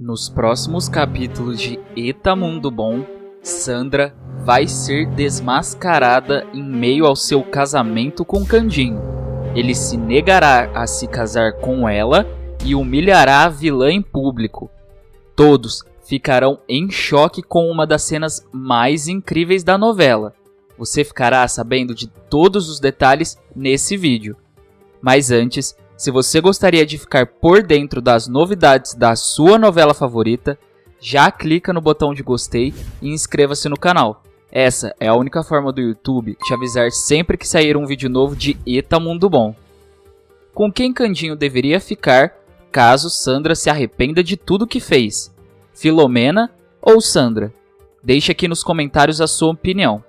Nos próximos capítulos de Eta Mundo Bom, Sandra vai ser desmascarada em meio ao seu casamento com Candinho. Ele se negará a se casar com ela e humilhará a vilã em público. Todos ficarão em choque com uma das cenas mais incríveis da novela. Você ficará sabendo de todos os detalhes nesse vídeo. Mas antes, se você gostaria de ficar por dentro das novidades da sua novela favorita, já clica no botão de gostei e inscreva-se no canal. Essa é a única forma do YouTube te avisar sempre que sair um vídeo novo de Eta Mundo Bom. Com quem Candinho deveria ficar caso Sandra se arrependa de tudo que fez? Filomena ou Sandra? Deixe aqui nos comentários a sua opinião.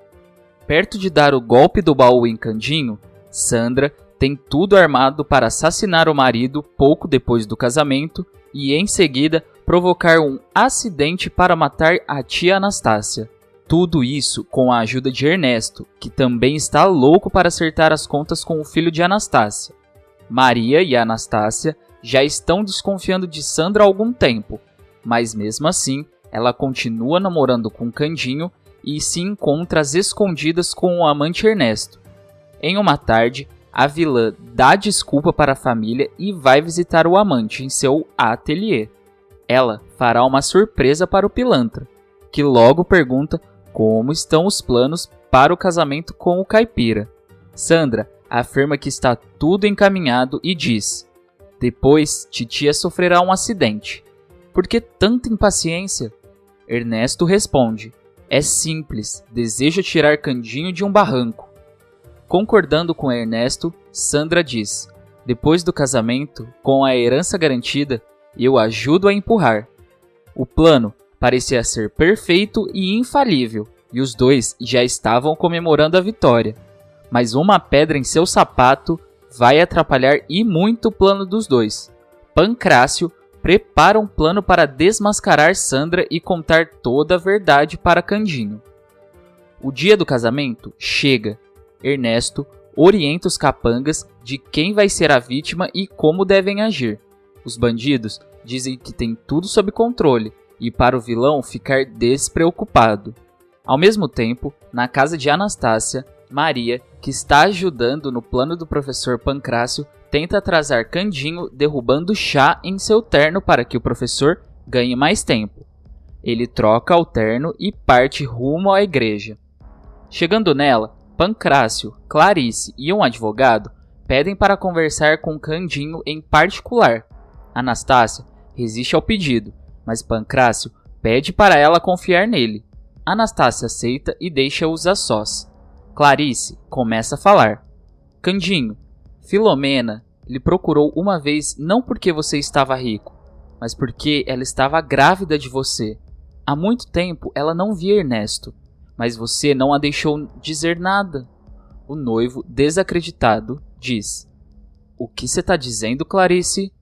Perto de dar o golpe do baú em Candinho, Sandra tem tudo armado para assassinar o marido pouco depois do casamento e, em seguida, provocar um acidente para matar a tia Anastácia. Tudo isso com a ajuda de Ernesto, que também está louco para acertar as contas com o filho de Anastácia. Maria e Anastácia já estão desconfiando de Sandra há algum tempo, mas mesmo assim, ela continua namorando com Candinho e se encontra às escondidas com o amante Ernesto. Em uma tarde, a vilã dá desculpa para a família e vai visitar o amante em seu ateliê. Ela fará uma surpresa para o pilantra, que logo pergunta como estão os planos para o casamento com o caipira. Sandra afirma que está tudo encaminhado e diz: depois titia sofrerá um acidente. Por que tanta impaciência? Ernesto responde: é simples, desejo tirar Candinho de um barranco. Concordando com Ernesto, Sandra diz: depois do casamento, com a herança garantida, eu ajudo a empurrar. O plano parecia ser perfeito e infalível, e os dois já estavam comemorando a vitória. Mas uma pedra em seu sapato vai atrapalhar e muito o plano dos dois. Pancrácio prepara um plano para desmascarar Sandra e contar toda a verdade para Candinho. O dia do casamento chega. Ernesto orienta os capangas de quem vai ser a vítima e como devem agir. Os bandidos dizem que tem tudo sob controle e para o vilão ficar despreocupado. Ao mesmo tempo, na casa de Anastácia, Maria, que está ajudando no plano do professor Pancrácio, tenta atrasar Candinho derrubando chá em seu terno para que o professor ganhe mais tempo. Ele troca o terno e parte rumo à igreja. Chegando nela, Pancrácio, Clarice e um advogado pedem para conversar com Candinho em particular. Anastácia resiste ao pedido, mas Pancrácio pede para ela confiar nele. Anastácia aceita e deixa-os a sós. Clarice começa a falar: Candinho, Filomena lhe procurou uma vez não porque você estava rico, mas porque ela estava grávida de você. Há muito tempo ela não via Ernesto, mas você não a deixou dizer nada. O noivo, desacreditado, diz: o que você está dizendo, Clarice?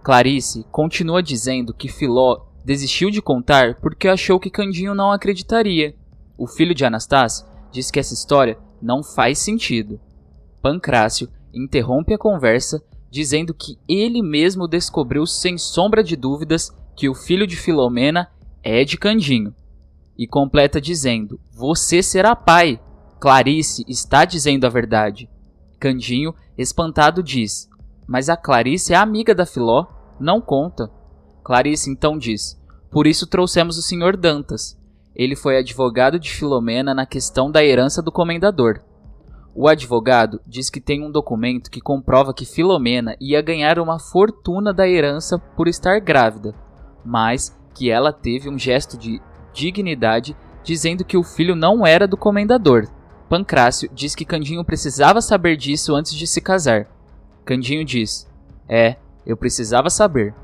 Clarice continua dizendo que Filó desistiu de contar porque achou que Candinho não acreditaria. O filho de Anastácia diz que essa história não faz sentido. Pancrácio interrompe a conversa dizendo que ele mesmo descobriu sem sombra de dúvidas que o filho de Filomena é de Candinho. E completa dizendo: você será pai. Clarice está dizendo a verdade. Candinho, espantado, diz: mas a Clarice é amiga da Filó, não conta. Clarice então diz: por isso trouxemos o Sr. Dantas. Ele foi advogado de Filomena na questão da herança do comendador. O advogado diz que tem um documento que comprova que Filomena ia ganhar uma fortuna da herança por estar grávida, mas que ela teve um gesto de dignidade dizendo que o filho não era do comendador. Pancrácio diz que Candinho precisava saber disso antes de se casar. Candinho diz: eu precisava saber.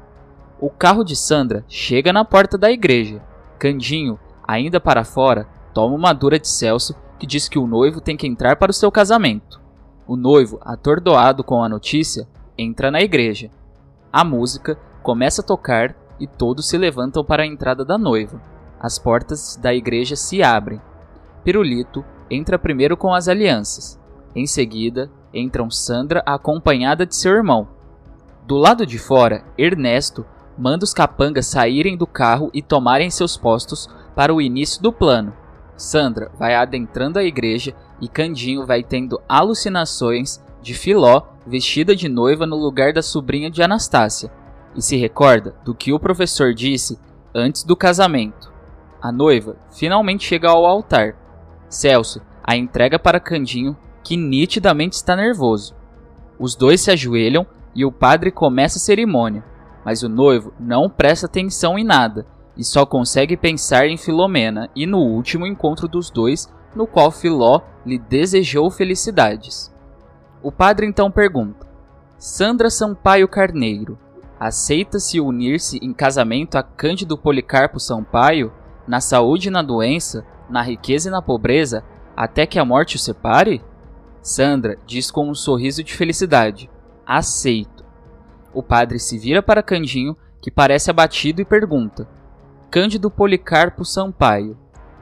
O carro de Sandra chega na porta da igreja. Candinho, ainda para fora, toma uma dura de Celso, que diz que o noivo tem que entrar para o seu casamento. O noivo, atordoado com a notícia, entra na igreja. A música começa a tocar e todos se levantam para a entrada da noiva. As portas da igreja se abrem. Pirulito entra primeiro com as alianças. Em seguida, entram Sandra acompanhada de seu irmão. Do lado de fora, Ernesto manda os capangas saírem do carro e tomarem seus postos para o início do plano. Sandra vai adentrando a igreja e Candinho vai tendo alucinações de Filó vestida de noiva no lugar da sobrinha de Anastácia e se recorda do que o professor disse antes do casamento. A noiva finalmente chega ao altar. Celso a entrega para Candinho, que nitidamente está nervoso. Os dois se ajoelham e o padre começa a cerimônia, mas o noivo não presta atenção em nada e só consegue pensar em Filomena e no último encontro dos dois, no qual Filó lhe desejou felicidades. O padre então pergunta: Sandra Sampaio Carneiro aceita-se unir-se em casamento a Cândido Policarpo Sampaio, na saúde e na doença, na riqueza e na pobreza, até que a morte o separe? Sandra diz com um sorriso de felicidade: aceito. O padre se vira para Candinho, que parece abatido, e pergunta: Cândido Policarpo Sampaio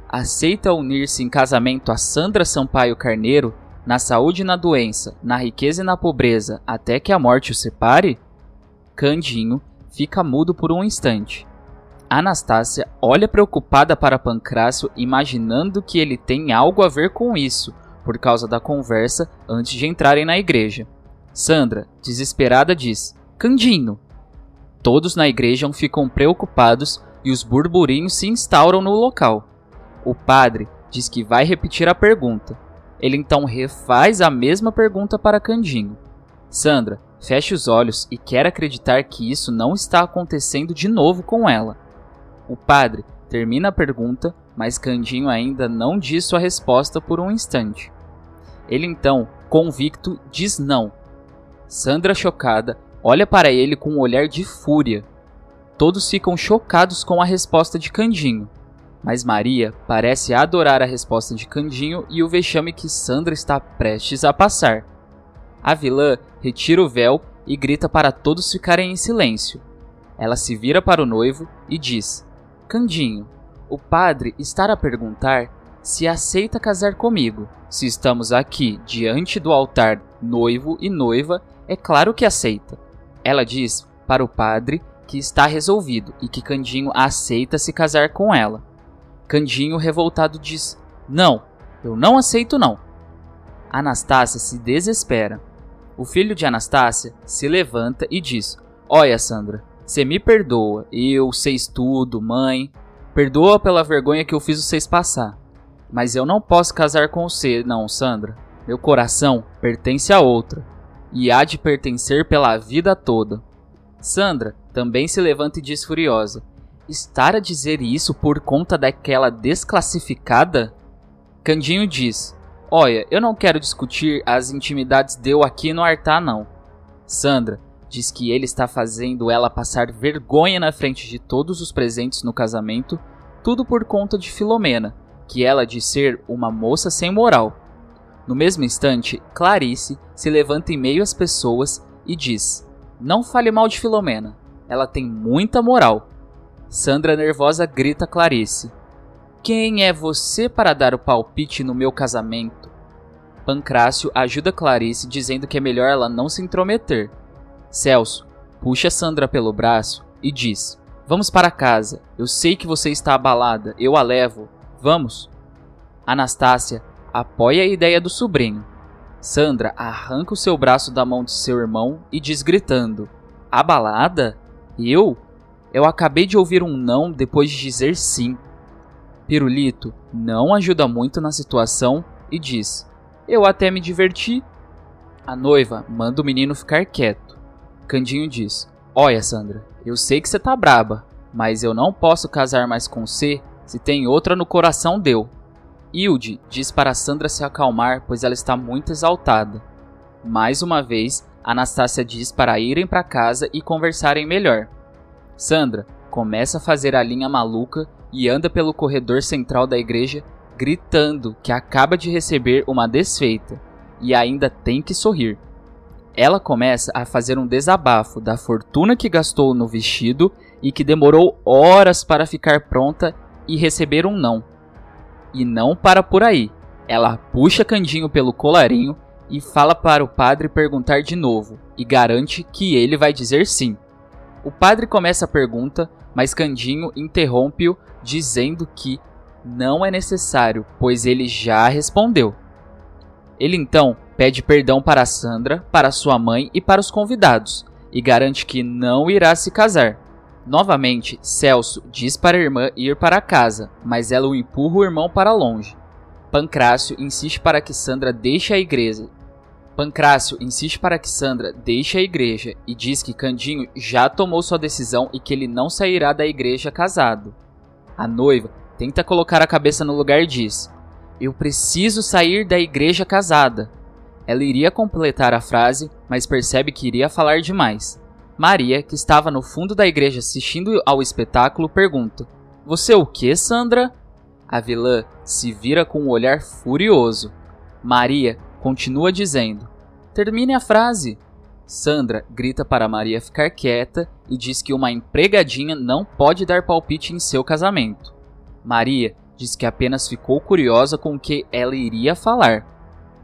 aceita unir-se em casamento a Sandra Sampaio Carneiro, na saúde e na doença, na riqueza e na pobreza, até que a morte o separe? Candinho fica mudo por um instante. Anastácia olha preocupada para Pancrácio, imaginando que ele tem algo a ver com isso, por causa da conversa antes de entrarem na igreja. Sandra, desesperada, diz: Candinho! Todos na igreja ficam preocupados e os burburinhos se instauram no local. O padre diz que vai repetir a pergunta. Ele então refaz a mesma pergunta para Candinho. Sandra fecha os olhos e quer acreditar que isso não está acontecendo de novo com ela. O padre termina a pergunta, mas Candinho ainda não diz sua resposta por um instante. Ele então, convicto, diz não. Sandra, chocada, olha para ele com um olhar de fúria. Todos ficam chocados com a resposta de Candinho, mas Maria parece adorar a resposta de Candinho e o vexame que Sandra está prestes a passar. A vilã retira o véu e grita para todos ficarem em silêncio. Ela se vira para o noivo e diz: Candinho, o padre está a perguntar se aceita casar comigo. Se estamos aqui diante do altar noivo e noiva, é claro que aceita. Ela diz para o padre que está resolvido e que Candinho aceita se casar com ela. Candinho, revoltado, diz: Não, eu não aceito não. Anastácia se desespera. O filho de Anastácia se levanta e diz: Olha, Sandra, você me perdoa, eu sei tudo, mãe. Perdoa pela vergonha que eu fiz vocês passar. Mas eu não posso casar com você, não, Sandra. Meu coração pertence a outra, e há de pertencer pela vida toda. Sandra também se levanta e diz furiosa: Estar a dizer isso por conta daquela desclassificada? Candinho diz: Olha, eu não quero discutir as intimidades deu aqui no altar, não. Sandra diz que ele está fazendo ela passar vergonha na frente de todos os presentes no casamento, tudo por conta de Filomena, que ela diz ser uma moça sem moral. No mesmo instante, Clarice se levanta em meio às pessoas e diz: Não fale mal de Filomena, ela tem muita moral. Sandra, nervosa, grita a Clarice: Quem é você para dar o palpite no meu casamento? Pancrácio ajuda Clarice, dizendo que é melhor ela não se intrometer. Celso puxa Sandra pelo braço e diz: Vamos para casa, eu sei que você está abalada, eu a levo, vamos. Anastácia apoia a ideia do sobrinho. Sandra arranca o seu braço da mão de seu irmão e diz gritando: Abalada? Eu? Eu acabei de ouvir um não depois de dizer sim. Pirulito não ajuda muito na situação e diz: Eu até me diverti. A noiva manda o menino ficar quieto. Candinho diz: Olha, Sandra, eu sei que você tá braba, mas eu não posso casar mais com você se tem outra no coração deu. Hilde diz para Sandra se acalmar, pois ela está muito exaltada. Mais uma vez, Anastácia diz para irem para casa e conversarem melhor. Sandra começa a fazer a linha maluca e anda pelo corredor central da igreja, gritando que acaba de receber uma desfeita e ainda tem que sorrir. Ela começa a fazer um desabafo da fortuna que gastou no vestido e que demorou horas para ficar pronta e receber um não. E não para por aí. Ela puxa Candinho pelo colarinho e fala para o padre perguntar de novo, e garante que ele vai dizer sim. O padre começa a pergunta, mas Candinho interrompe-o dizendo que não é necessário, pois ele já respondeu. Ele então pede perdão para Sandra, para sua mãe e para os convidados, e garante que não irá se casar. Novamente, Celso diz para a irmã ir para casa, mas ela o empurra o irmão para longe. Pancrácio insiste para que Sandra deixe a igreja. E diz que Candinho já tomou sua decisão e que ele não sairá da igreja casado. A noiva tenta colocar a cabeça no lugar e diz: "Eu preciso sair da igreja casada." Ela iria completar a frase, mas percebe que iria falar demais. Maria, que estava no fundo da igreja assistindo ao espetáculo, pergunta: "Você o quê, Sandra?" A vilã se vira com um olhar furioso. Maria continua dizendo: "Termine a frase." Sandra grita para Maria ficar quieta e diz que uma empregadinha não pode dar palpite em seu casamento. Maria diz que apenas ficou curiosa com o que ela iria falar.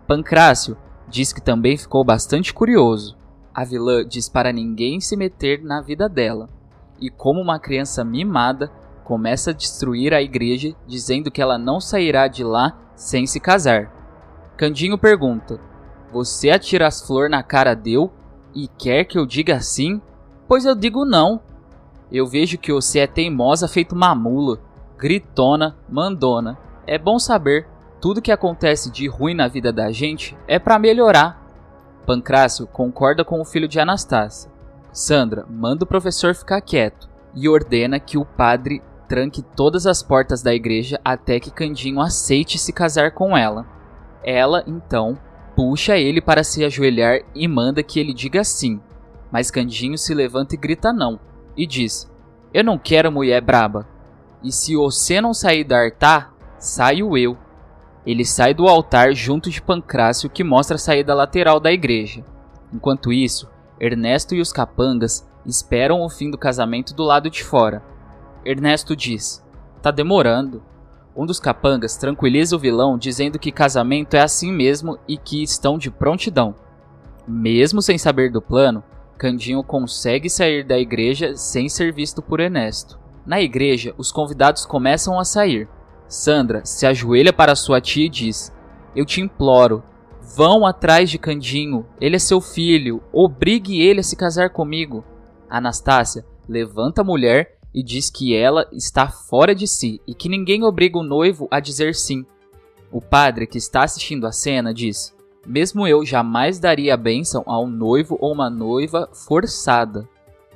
Pancrácio diz que também ficou bastante curioso. A vilã diz para ninguém se meter na vida dela. E como uma criança mimada, começa a destruir a igreja, dizendo que ela não sairá de lá sem se casar. Candinho pergunta: "Você atira as flores na cara dele e quer que eu diga sim? Pois eu digo não. Eu vejo que você é teimosa feito uma mula, gritona, mandona. É bom saber, tudo que acontece de ruim na vida da gente é para melhorar." Pancrácio concorda com o filho de Anastácia. Sandra manda o professor ficar quieto e ordena que o padre tranque todas as portas da igreja até que Candinho aceite se casar com ela. Ela, então, puxa ele para se ajoelhar e manda que ele diga sim. Mas Candinho se levanta e grita não, e diz: "Eu não quero mulher braba. E se você não sair da altar, saio eu." Ele sai do altar junto de Pancrácio, que mostra a saída lateral da igreja. Enquanto isso, Ernesto e os capangas esperam o fim do casamento do lado de fora. Ernesto diz: "Tá demorando." Um dos capangas tranquiliza o vilão dizendo que casamento é assim mesmo e que estão de prontidão. Mesmo sem saber do plano, Candinho consegue sair da igreja sem ser visto por Ernesto. Na igreja, os convidados começam a sair. Sandra se ajoelha para sua tia e diz: "Eu te imploro, vão atrás de Candinho, ele é seu filho, obrigue ele a se casar comigo." Anastácia levanta a mulher e diz que ela está fora de si e que ninguém obriga o noivo a dizer sim. O padre, que está assistindo a cena, diz: "Mesmo eu jamais daria a bênção a um noivo ou uma noiva forçada."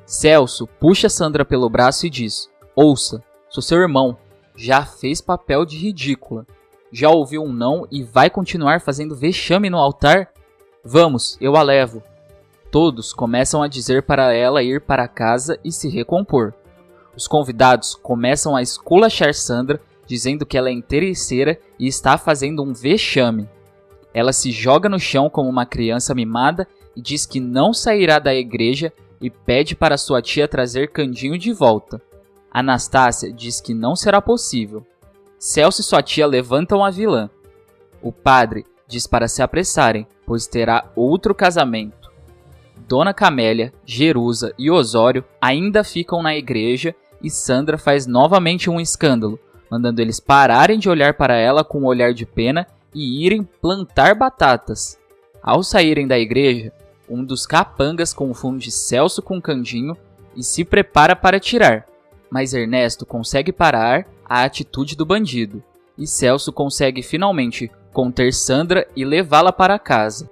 Celso puxa Sandra pelo braço e diz: "Ouça, sou seu irmão. Já fez papel de ridícula. Já ouviu um não e vai continuar fazendo vexame no altar? Vamos, eu a levo." Todos começam a dizer para ela ir para casa e se recompor. Os convidados começam a esculachar Sandra, dizendo que ela é interesseira e está fazendo um vexame. Ela se joga no chão como uma criança mimada e diz que não sairá da igreja e pede para sua tia trazer Candinho de volta. Anastácia diz que não será possível. Celso e sua tia levantam a vilã. O padre diz para se apressarem, pois terá outro casamento. Dona Camélia, Jerusa e Osório ainda ficam na igreja e Sandra faz novamente um escândalo, mandando eles pararem de olhar para ela com um olhar de pena e irem plantar batatas. Ao saírem da igreja, um dos capangas confunde Celso com Candinho e se prepara para atirar. Mas Ernesto consegue parar a atitude do bandido, e Celso consegue finalmente conter Sandra e levá-la para casa.